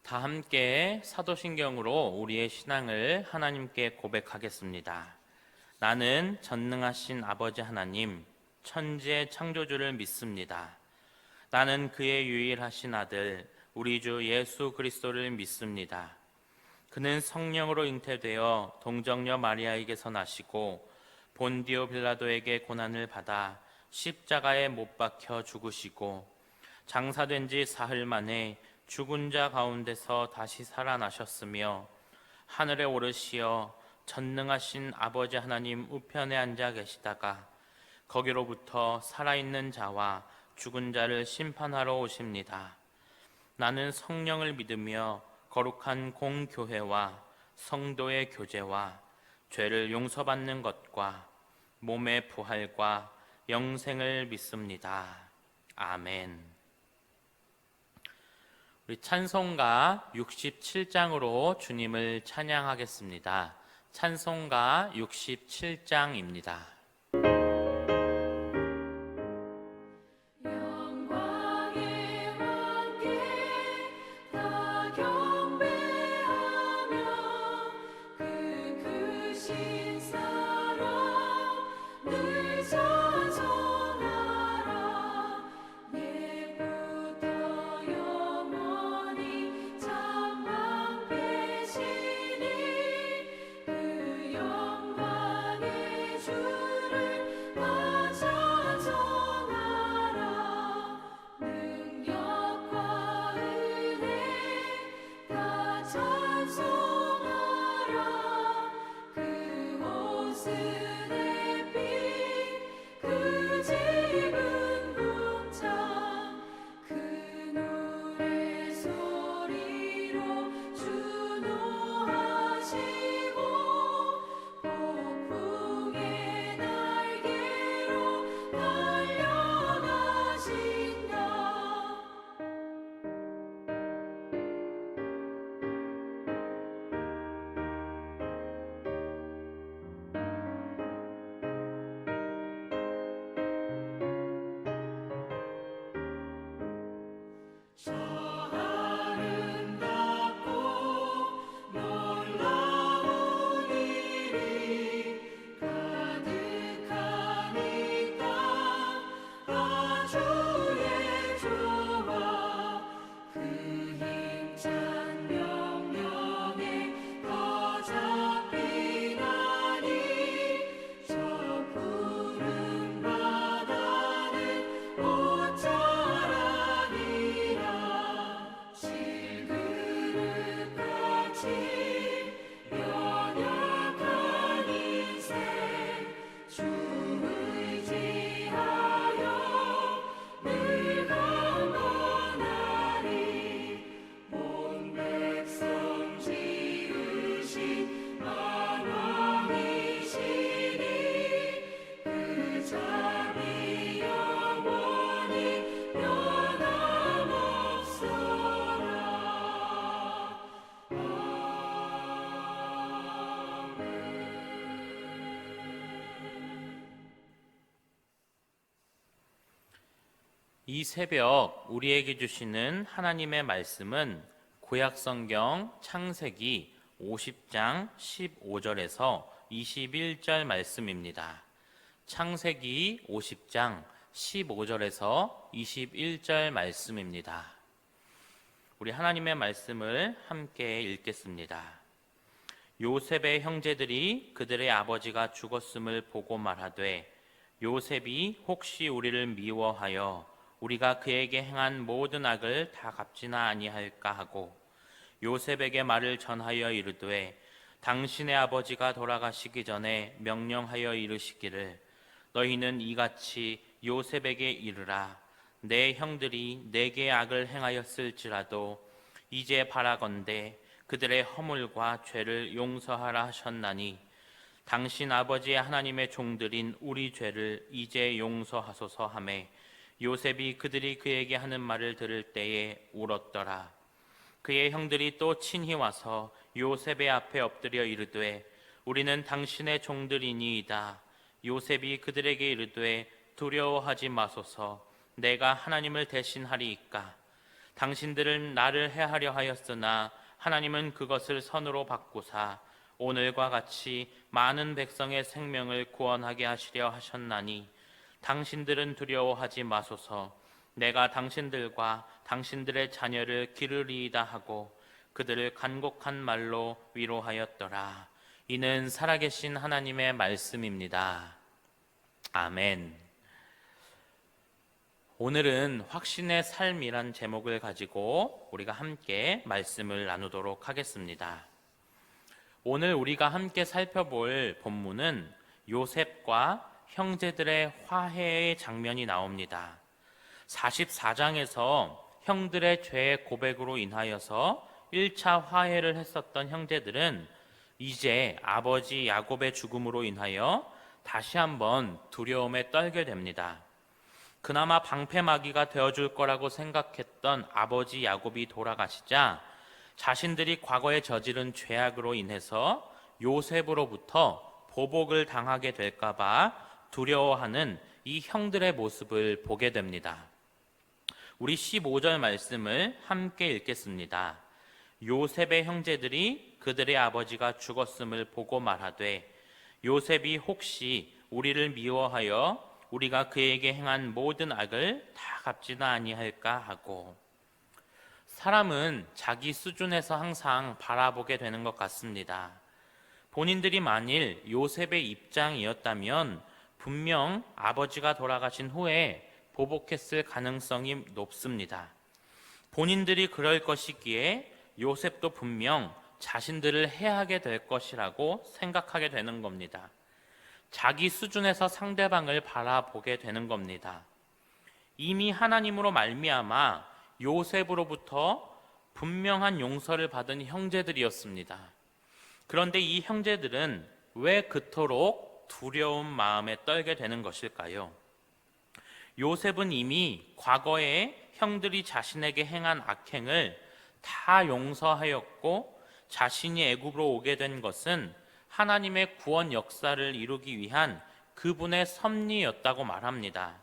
다 함께 사도신경으로 우리의 신앙을 하나님께 고백하겠습니다. 나는 전능하신 아버지 하나님, 천지의 창조주를 믿습니다. 나는 그의 유일하신 아들, 우리 주 예수 그리스도를 믿습니다. 그는 성령으로 잉태되어 동정녀 마리아에게서 나시고 본디오 빌라도에게 고난을 받아 십자가에 못 박혀 죽으시고 장사된 지 사흘 만에 죽은 자 가운데서 다시 살아나셨으며 하늘에 오르시어 전능하신 아버지 하나님 우편에 앉아 계시다가 거기로부터 살아있는 자와 죽은 자를 심판하러 오십니다. 나는 성령을 믿으며 거룩한 공교회와 성도의 교제와 죄를 용서받는 것과 몸의 부활과 영생을 믿습니다. 아멘. 우리 찬송가 67장으로 주님을 찬양하겠습니다. 찬송가 67장입니다. 이 새벽 우리에게 주시는 하나님의 말씀은 구약성경 창세기 50장 15절에서 21절 말씀입니다. 창세기 50장 15절에서 21절 말씀입니다. 우리 하나님의 말씀을 함께 읽겠습니다. 요셉의 형제들이 그들의 아버지가 죽었음을 보고 말하되 요셉이 혹시 우리를 미워하여 우리가 그에게 행한 모든 악을 다 갚지나 아니할까 하고 요셉에게 말을 전하여 이르되 당신의 아버지가 돌아가시기 전에 명령하여 이르시기를 너희는 이같이 요셉에게 이르라 내 형들이 내게 악을 행하였을지라도 이제 바라건대 그들의 허물과 죄를 용서하라 하셨나니 당신 아버지의 하나님의 종들인 우리 죄를 이제 용서하소서 하매 요셉이 그들이 그에게 하는 말을 들을 때에 울었더라. 그의 형들이 또 친히 와서 요셉의 앞에 엎드려 이르되 우리는 당신의 종들이니이다. 요셉이 그들에게 이르되 두려워하지 마소서 내가 하나님을 대신하리이까 당신들은 나를 해하려 하였으나 하나님은 그것을 선으로 바꾸사 오늘과 같이 많은 백성의 생명을 구원하게 하시려 하셨나니 당신들은 두려워하지 마소서. 내가 당신들과 당신들의 자녀를 기르리이다 하고 그들을 간곡한 말로 위로하였더라. 이는 살아계신 하나님의 말씀입니다. 아멘. 오늘은 확신의 삶이란 제목을 가지고 우리가 함께 말씀을 나누도록 하겠습니다. 오늘 우리가 함께 살펴볼 본문은 요셉과 형제들의 화해의 장면이 나옵니다. 44장에서 형들의 죄의 고백으로 인하여서 1차 화해를 했었던 형제들은 이제 아버지 야곱의 죽음으로 인하여 다시 한번 두려움에 떨게 됩니다. 그나마 방패막이가 되어줄 거라고 생각했던 아버지 야곱이 돌아가시자 자신들이 과거에 저지른 죄악으로 인해서 요셉으로부터 보복을 당하게 될까봐 두려워하는 이 형들의 모습을 보게 됩니다. 우리 15절 말씀을 함께 읽겠습니다. 요셉의 형제들이 그들의 아버지가 죽었음을 보고 말하되 요셉이 혹시 우리를 미워하여 우리가 그에게 행한 모든 악을 다 갚지는 아니할까 하고, 사람은 자기 수준에서 항상 바라보게 되는 것 같습니다. 본인들이 만일 요셉의 입장이었다면 분명 아버지가 돌아가신 후에 보복했을 가능성이 높습니다. 본인들이 그럴 것이기에 요셉도 분명 자신들을 해하게 될 것이라고 생각하게 되는 겁니다. 자기 수준에서 상대방을 바라보게 되는 겁니다. 이미 하나님으로 말미암아 요셉으로부터 분명한 용서를 받은 형제들이었습니다. 그런데 이 형제들은 왜 그토록 두려운 마음에 떨게 되는 것일까요? 요셉은 이미 과거에 형들이 자신에게 행한 악행을 다 용서하였고 자신이 애굽으로 오게 된 것은 하나님의 구원 역사를 이루기 위한 그분의 섭리였다고 말합니다.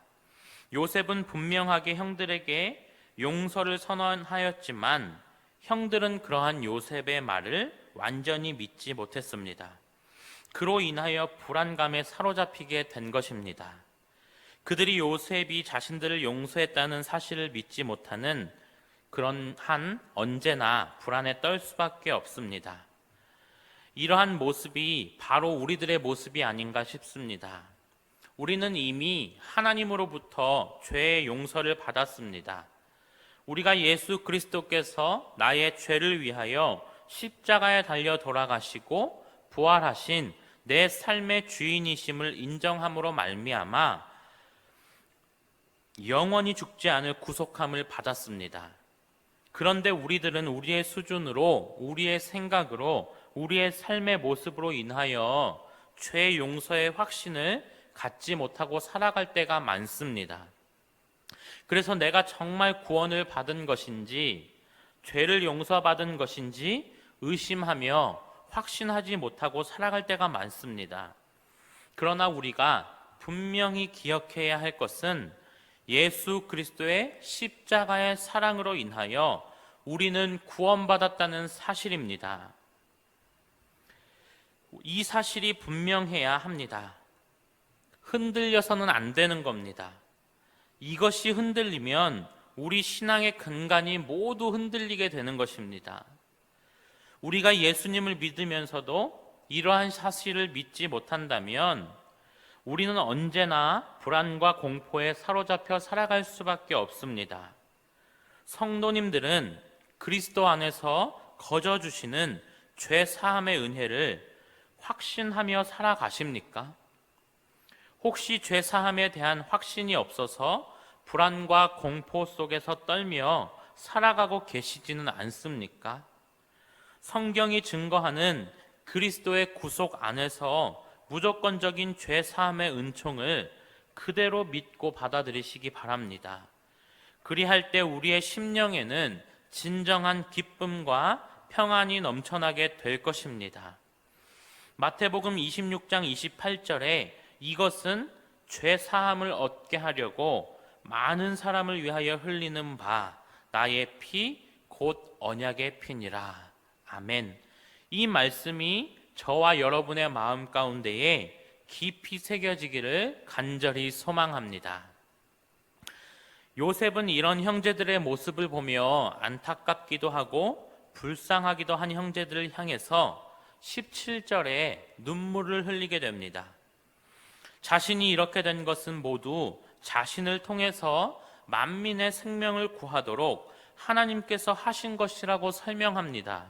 요셉은 분명하게 형들에게 용서를 선언하였지만 형들은 그러한 요셉의 말을 완전히 믿지 못했습니다. 그로 인하여 불안감에 사로잡히게 된 것입니다. 그들이 요셉이 자신들을 용서했다는 사실을 믿지 못하는 그런 한 언제나 불안에 떨 수밖에 없습니다. 이러한 모습이 바로 우리들의 모습이 아닌가 싶습니다. 우리는 이미 하나님으로부터 죄의 용서를 받았습니다. 우리가 예수 그리스도께서 나의 죄를 위하여 십자가에 달려 돌아가시고 부활하신 내 삶의 주인이심을 인정함으로 말미암아 영원히 죽지 않을 구속함을 받았습니다. 그런데 우리들은 우리의 수준으로, 우리의 생각으로, 우리의 삶의 모습으로 인하여 죄 용서의 확신을 갖지 못하고 살아갈 때가 많습니다. 그래서 내가 정말 구원을 받은 것인지, 죄를 용서받은 것인지 의심하며 확신하지 못하고 살아갈 때가 많습니다. 그러나 우리가 분명히 기억해야 할 것은 예수 그리스도의 십자가의 사랑으로 인하여 우리는 구원받았다는 사실입니다. 이 사실이 분명해야 합니다. 흔들려서는 안 되는 겁니다. 이것이 흔들리면 우리 신앙의 근간이 모두 흔들리게 되는 것입니다. 우리가 예수님을 믿으면서도 이러한 사실을 믿지 못한다면 우리는 언제나 불안과 공포에 사로잡혀 살아갈 수밖에 없습니다. 성도님들은 그리스도 안에서 거저 주시는 죄 사함의 은혜를 확신하며 살아가십니까? 혹시 죄 사함에 대한 확신이 없어서 불안과 공포 속에서 떨며 살아가고 계시지는 않습니까? 성경이 증거하는 그리스도의 구속 안에서 무조건적인 죄 사함의 은총을 그대로 믿고 받아들이시기 바랍니다. 그리할 때 우리의 심령에는 진정한 기쁨과 평안이 넘쳐나게 될 것입니다. 마태복음 26장 28절에 이것은 죄 사함을 얻게 하려고 많은 사람을 위하여 흘리는 바 나의 피 곧 언약의 피니라. 아멘. 이 말씀이 저와 여러분의 마음 가운데에 깊이 새겨지기를 간절히 소망합니다. 요셉은 이런 형제들의 모습을 보며 안타깝기도 하고 불쌍하기도 한 형제들을 향해서 17절에 눈물을 흘리게 됩니다. 자신이 이렇게 된 것은 모두 자신을 통해서 만민의 생명을 구하도록 하나님께서 하신 것이라고 설명합니다.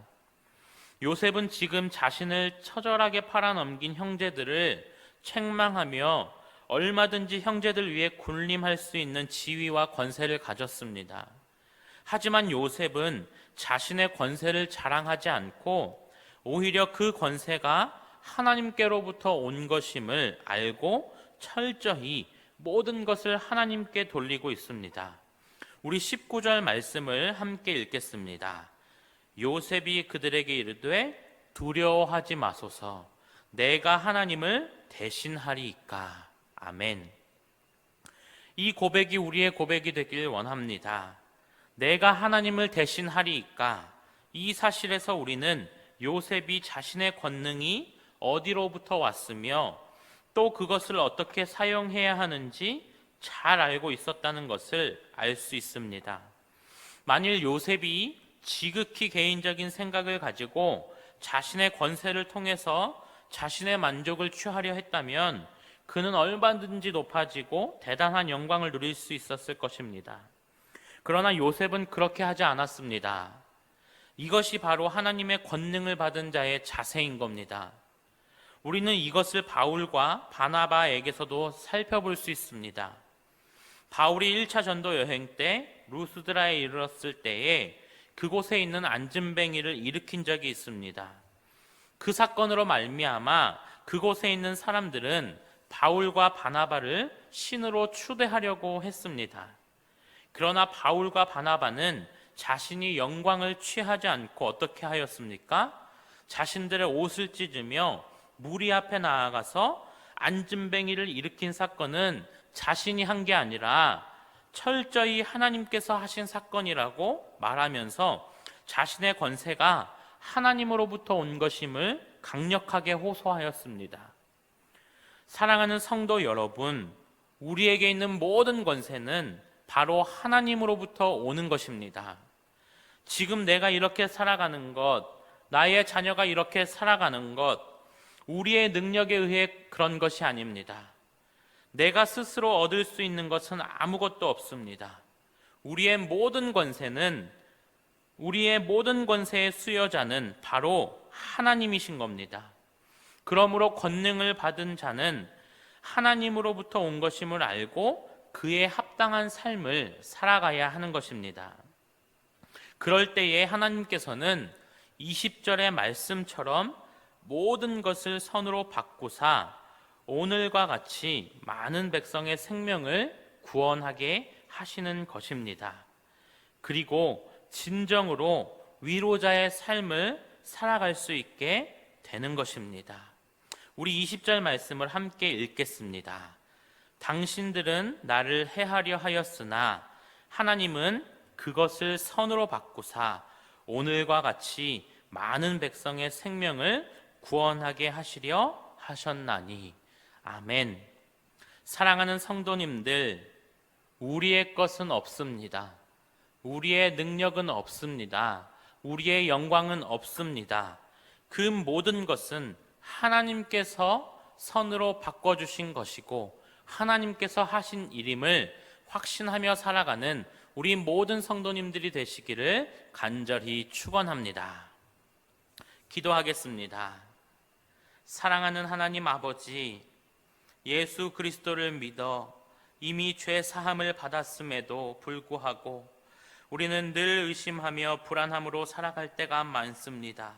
요셉은 지금 자신을 처절하게 팔아넘긴 형제들을 책망하며 얼마든지 형제들 위해 군림할 수 있는 지위와 권세를 가졌습니다. 하지만 요셉은 자신의 권세를 자랑하지 않고 오히려 그 권세가 하나님께로부터 온 것임을 알고 철저히 모든 것을 하나님께 돌리고 있습니다. 우리 19절 말씀을 함께 읽겠습니다. 요셉이 그들에게 이르되 두려워하지 마소서, 내가 하나님을 대신하리이까. 아멘. 이 고백이 우리의 고백이 되길 원합니다. 내가 하나님을 대신하리이까. 이 사실에서 우리는 요셉이 자신의 권능이 어디로부터 왔으며 또 그것을 어떻게 사용해야 하는지 잘 알고 있었다는 것을 알 수 있습니다. 만일 요셉이 지극히 개인적인 생각을 가지고 자신의 권세를 통해서 자신의 만족을 취하려 했다면 그는 얼마든지 높아지고 대단한 영광을 누릴 수 있었을 것입니다. 그러나 요셉은 그렇게 하지 않았습니다. 이것이 바로 하나님의 권능을 받은 자의 자세인 겁니다. 우리는 이것을 바울과 바나바에게서도 살펴볼 수 있습니다. 바울이 1차 전도 여행 때 루스드라에 이르렀을 때에 그곳에 있는 안진뱅이를 일으킨 적이 있습니다. 그 사건으로 말미암아 그곳에 있는 사람들은 바울과 바나바를 신으로 추대하려고 했습니다. 그러나 바울과 바나바는 자신이 영광을 취하지 않고 어떻게 하였습니까? 자신들의 옷을 찢으며 무리 앞에 나아가서 안진뱅이를 일으킨 사건은 자신이 한 게 아니라 철저히 하나님께서 하신 사건이라고 말하면서 자신의 권세가 하나님으로부터 온 것임을 강력하게 호소하였습니다. 사랑하는 성도 여러분, 우리에게 있는 모든 권세는 바로 하나님으로부터 오는 것입니다. 지금 내가 이렇게 살아가는 것, 나의 자녀가 이렇게 살아가는 것, 우리의 능력에 의해 그런 것이 아닙니다. 내가 스스로 얻을 수 있는 것은 아무것도 없습니다. 우리의 모든 권세의 수여자는 바로 하나님이신 겁니다. 그러므로 권능을 받은 자는 하나님으로부터 온 것임을 알고 그에 합당한 삶을 살아가야 하는 것입니다. 그럴 때에 하나님께서는 20절의 말씀처럼 모든 것을 선으로 바꾸사 오늘과 같이 많은 백성의 생명을 구원하게 하시는 것입니다. 그리고 진정으로 위로자의 삶을 살아갈 수 있게 되는 것입니다. 우리 20절 말씀을 함께 읽겠습니다. 당신들은 나를 해하려 하였으나 하나님은 그것을 선으로 바꾸사 오늘과 같이 많은 백성의 생명을 구원하게 하시려 하셨나니. 아멘. 사랑하는 성도님들, 우리의 것은 없습니다. 우리의 능력은 없습니다. 우리의 영광은 없습니다. 그 모든 것은 하나님께서 선으로 바꿔주신 것이고 하나님께서 하신 일임을 확신하며 살아가는 우리 모든 성도님들이 되시기를 간절히 축원합니다. 기도하겠습니다. 사랑하는 하나님 아버지, 예수 그리스도를 믿어 이미 죄 사함을 받았음에도 불구하고 우리는 늘 의심하며 불안함으로 살아갈 때가 많습니다.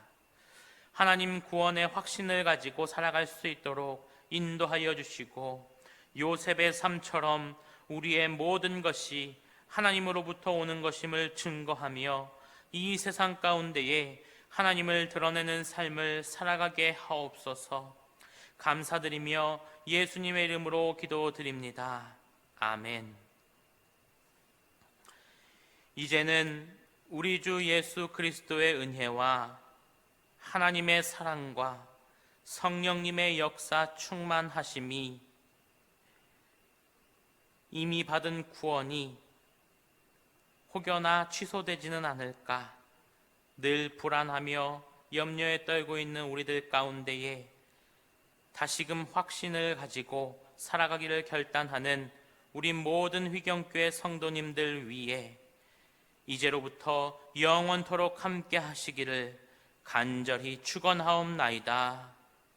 하나님 구원의 확신을 가지고 살아갈 수 있도록 인도하여 주시고 요셉의 삶처럼 우리의 모든 것이 하나님으로부터 오는 것임을 증거하며 이 세상 가운데에 하나님을 드러내는 삶을 살아가게 하옵소서. 감사드리며 예수님의 이름으로 기도드립니다. 아멘. 이제는 우리 주 예수 그리스도의 은혜와 하나님의 사랑과 성령님의 역사 충만하심이 이미 받은 구원이 혹여나 취소되지는 않을까 늘 불안하며 염려에 떨고 있는 우리들 가운데에 다시금 확신을 가지고 살아가기를 결단하는 우리 모든 휘경교회 성도님들 위해 이제로부터 영원토록 함께 하시기를 간절히 축원하옵나이다.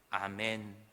아멘.